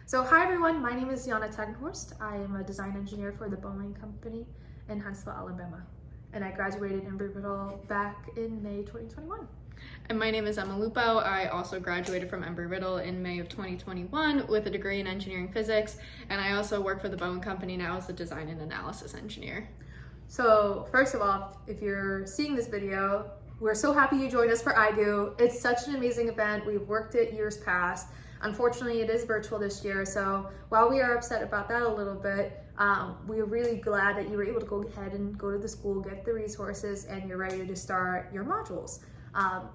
So hi everyone, my name is Yana Tagenhorst. I am a design engineer for the Boeing Company in Huntsville, Alabama. And I graduated in Embry-Riddle back in May 2021. And my name is Emma Lupo. I also graduated from Embry-Riddle in May of 2021 with a degree in engineering physics. And I also work for the Boeing Company now as a design and analysis engineer. So first of all, if you're seeing this video, we're so happy you joined us for IGEW. It's such an amazing event. We've worked it years past. Unfortunately, it is virtual this year, so while we are upset about that a little bit, we're really glad that you were able to go ahead and go to the school, get the resources, and you're ready to start your modules.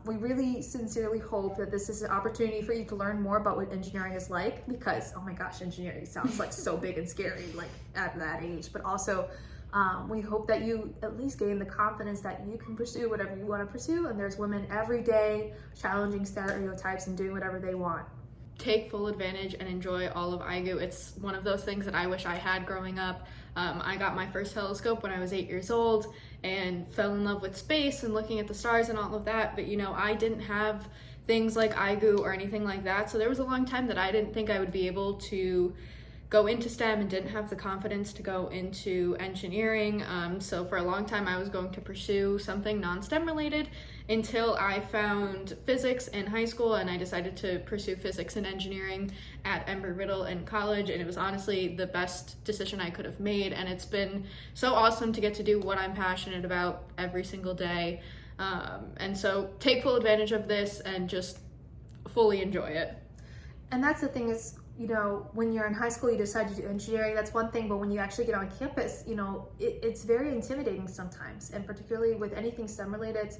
We really sincerely hope that this is an opportunity for you to learn more about what engineering is like, because, oh my gosh, engineering sounds like so big and scary, like at that age, but also we hope that you at least gain the confidence that you can pursue whatever you want to pursue, and there's women every day challenging stereotypes and doing whatever they want. Take full advantage and enjoy all of IGEW. It's one of those things that I wish I had growing up. I got my first telescope when I was 8 years old and fell in love with space and looking at the stars and all of that, but you know, I didn't have things like IGEW or anything like that, so there was a long time that I didn't think I would be able to go into STEM and didn't have the confidence to go into engineering. So for a long time I was going to pursue something non-STEM related until I found physics in high school, and I decided to pursue physics and engineering at Embry-Riddle in college, and it was honestly the best decision I could have made, and it's been so awesome to get to do what I'm passionate about every single day. And so take full advantage of this and just fully enjoy it. And that's the thing is, you know, when you're in high school, you decide to do engineering, that's one thing, but when you actually get on campus, you know, it's very intimidating sometimes, and particularly with anything STEM related, it's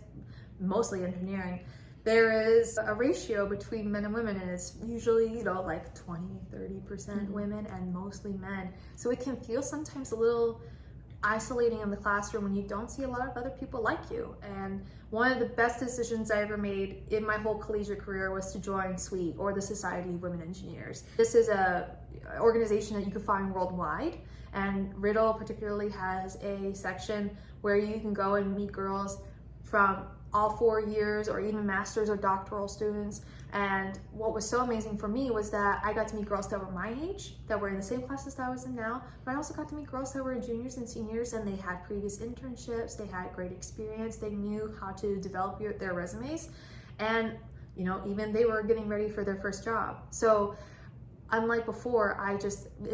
mostly engineering. There is a ratio between men and women, and it's usually, you know, like 20-30% women and mostly men. So it can feel sometimes a little isolating in the classroom when you don't see a lot of other people like you. And one of the best decisions I ever made in my whole collegiate career was to join SWE, or the Society of Women Engineers. This is a organization that you can find worldwide, and Riddle particularly has a section where you can go and meet girls from all 4 years or even master's or doctoral students. And what was so amazing for me was that I got to meet girls that were my age, that were in the same classes that I was in now, but I also got to meet girls that were juniors and seniors, and they had previous internships, they had great experience, they knew how to develop their resumes, and you know, even they were getting ready for their first job. So unlike before,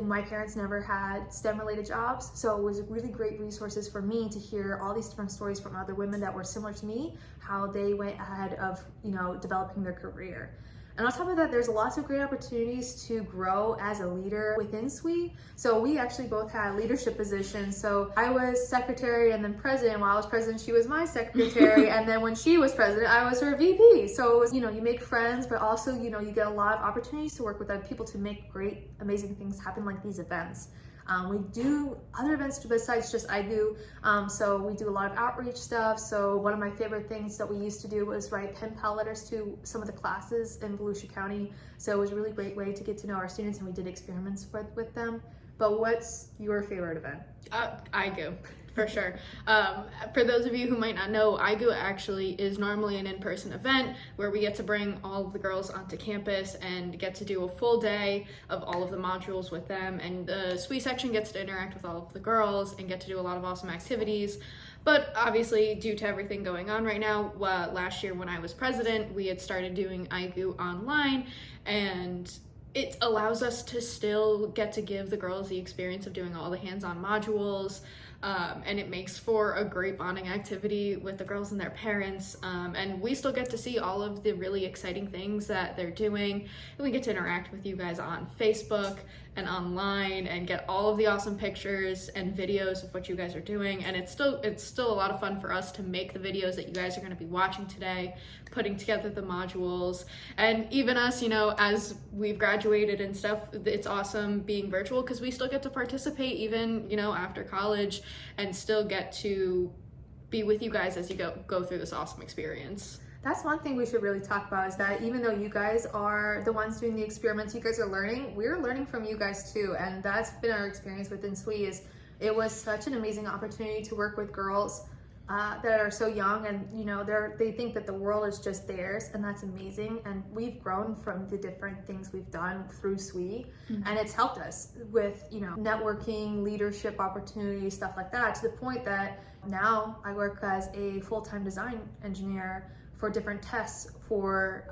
my parents never had STEM related jobs, so it was really great resources for me to hear all these different stories from other women that were similar to me, how they went ahead of, you know, developing their career. And on top of that, there's lots of great opportunities to grow as a leader within SWE. So we actually both had leadership positions. So I was secretary and then president. While I was president, she was my secretary. And then when she was president, I was her VP. So it was, you know, you make friends, but also, you know, you get a lot of opportunities to work with other people to make great, amazing things happen, like these events. We do other events besides just IGEW, so we do a lot of outreach stuff. So one of my favorite things that we used to do was write pen pal letters to some of the classes in Volusia County. So it was a really great way to get to know our students, and we did experiments with them. But what's your favorite event? IGEW, for sure. For those of you who might not know, IGEW actually is normally an in-person event where we get to bring all of the girls onto campus and get to do a full day of all of the modules with them, and the SWE section gets to interact with all of the girls and get to do a lot of awesome activities. But obviously, due to everything going on right now, last year when I was president, we had started doing IGEW online, and it allows us to still get to give the girls the experience of doing all the hands-on modules, and it makes for a great bonding activity with the girls and their parents, and we still get to see all of the really exciting things that they're doing, and we get to interact with you guys on Facebook and online and get all of the awesome pictures and videos of what you guys are doing. And it's still a lot of fun for us to make the videos that you guys are going to be watching today, putting together the modules, and even us, you know, as we've graduated and stuff, it's awesome being virtual because we still get to participate even, you know, after college, and still get to be with you guys as you go through this awesome experience. That's one thing we should really talk about, is that even though you guys are the ones doing the experiments, you guys are learning, we're learning from you guys too. And that's been our experience within SWE. Is it was such an amazing opportunity to work with girls that are so young, and you know, they think that the world is just theirs, and that's amazing. And we've grown from the different things we've done through SWE, and it's helped us with, you know, networking, leadership opportunities, stuff like that, to the point that now I work as a full-time design engineer for different tests for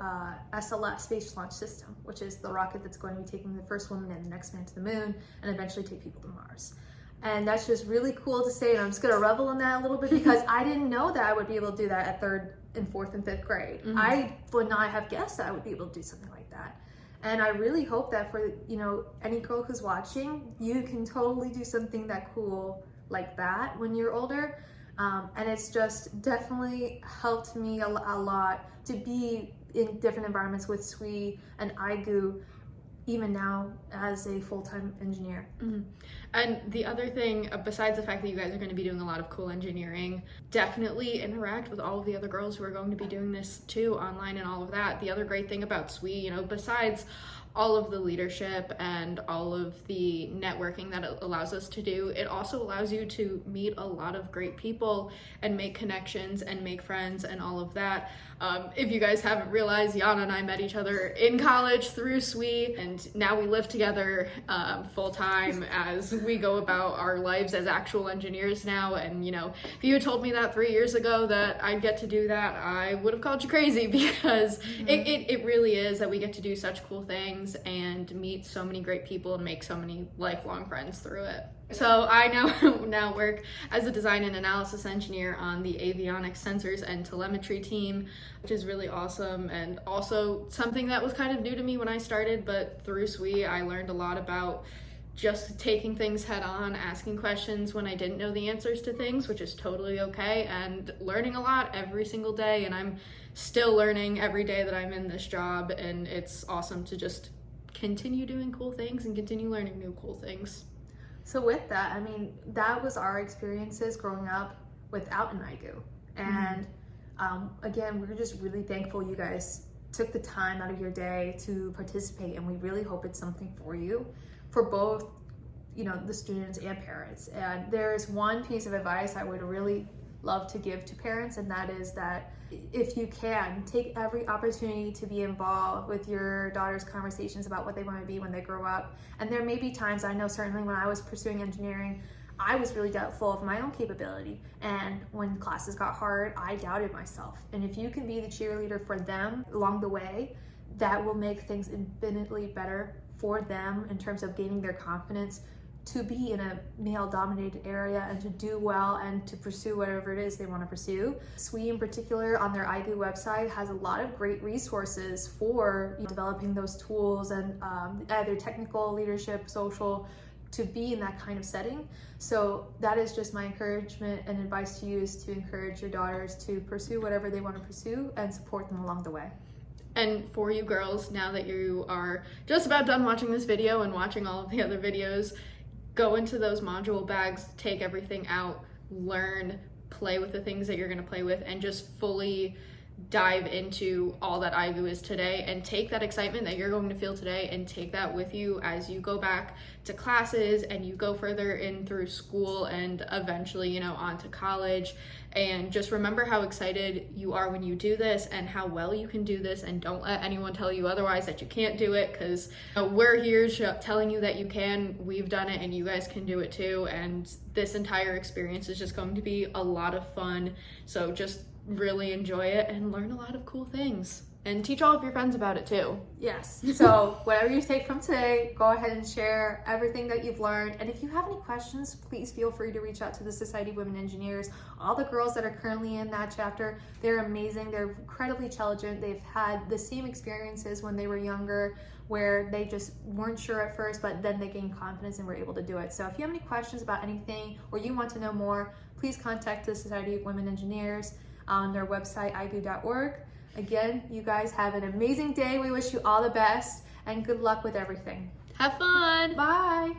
SLS, Space Launch System, which is the rocket that's going to be taking the first woman and the next man to the moon, and eventually take people to Mars. And that's just really cool to say, and I'm just gonna revel in that a little bit, because I didn't know that I would be able to do that at 3rd and 4th and 5th grade. I would not have guessed that I would be able to do something like that. And I really hope that for, you know, any girl who's watching, you can totally do something that cool like that when you're older. And it's just definitely helped me a lot to be in different environments with SWE and IGEW, even now as a full-time engineer. And the other thing, besides the fact that you guys are going to be doing a lot of cool engineering, definitely interact with all of the other girls who are going to be doing this too, online and all of that. The other great thing about SWE, you know, besides all of the leadership and all of the networking that it allows us to do, it also allows you to meet a lot of great people and make connections and make friends and all of that. If you guys haven't realized, Yana and I met each other in college through SWE, and now we live together full-time as we go about our lives as actual engineers now. And you know, if you had told me that 3 years ago that I'd get to do that, I would have called you crazy, because it really is that we get to do such cool things and meet so many great people and make so many lifelong friends through it. So I now work as a design and analysis engineer on the avionics, sensors, and telemetry team, which is really awesome, and also something that was kind of new to me when I started, but through SWE I learned a lot about just taking things head on, asking questions when I didn't know the answers to things, which is totally okay, and learning a lot every single day. And I'm still learning every day that I'm in this job, and it's awesome to just continue doing cool things and continue learning new cool things. So with that, I mean, that was our experiences growing up without an IGEW. And again, we're just really thankful you guys took the time out of your day to participate, and we really hope it's something for you, for both, you know, the students and parents. And there's one piece of advice I would really love to give to parents, and that is that if you can, take every opportunity to be involved with your daughter's conversations about what they want to be when they grow up. And there may be times, I know certainly when I was pursuing engineering, I was really doubtful of my own capability. And when classes got hard, I doubted myself. And if you can be the cheerleader for them along the way, that will make things infinitely better for them in terms of gaining their confidence to be in a male-dominated area and to do well and to pursue whatever it is they want to pursue. SWE in particular on their IGEW website has a lot of great resources for developing those tools and either technical, leadership, social, to be in that kind of setting. So that is just my encouragement and advice to you, is to encourage your daughters to pursue whatever they want to pursue and support them along the way. And for you girls, now that you are just about done watching this video and watching all of the other videos, go into those module bags, take everything out, learn, play with the things that you're going to play with, and just fully dive into all that IGEW is today, and take that excitement that you're going to feel today and take that with you as you go back to classes and you go further in through school and eventually, you know, on to college. And just remember how excited you are when you do this and how well you can do this, and don't let anyone tell you otherwise that you can't do it, because we're here telling you that you can. We've done it and you guys can do it too, and this entire experience is just going to be a lot of fun. So just really enjoy it and learn a lot of cool things, and teach all of your friends about it too. Yes. So whatever you take from today, go ahead and share everything that you've learned. And if you have any questions, please feel free to reach out to the Society of Women Engineers. All the girls that are currently in that chapter, they're amazing. They're incredibly intelligent. They've had the same experiences when they were younger, where they just weren't sure at first, but then they gained confidence and were able to do it. So if you have any questions about anything, or you want to know more, please contact the Society of Women Engineers on their website, IGEW.org. Again, you guys have an amazing day. We wish you all the best and good luck with everything. Have fun. Bye.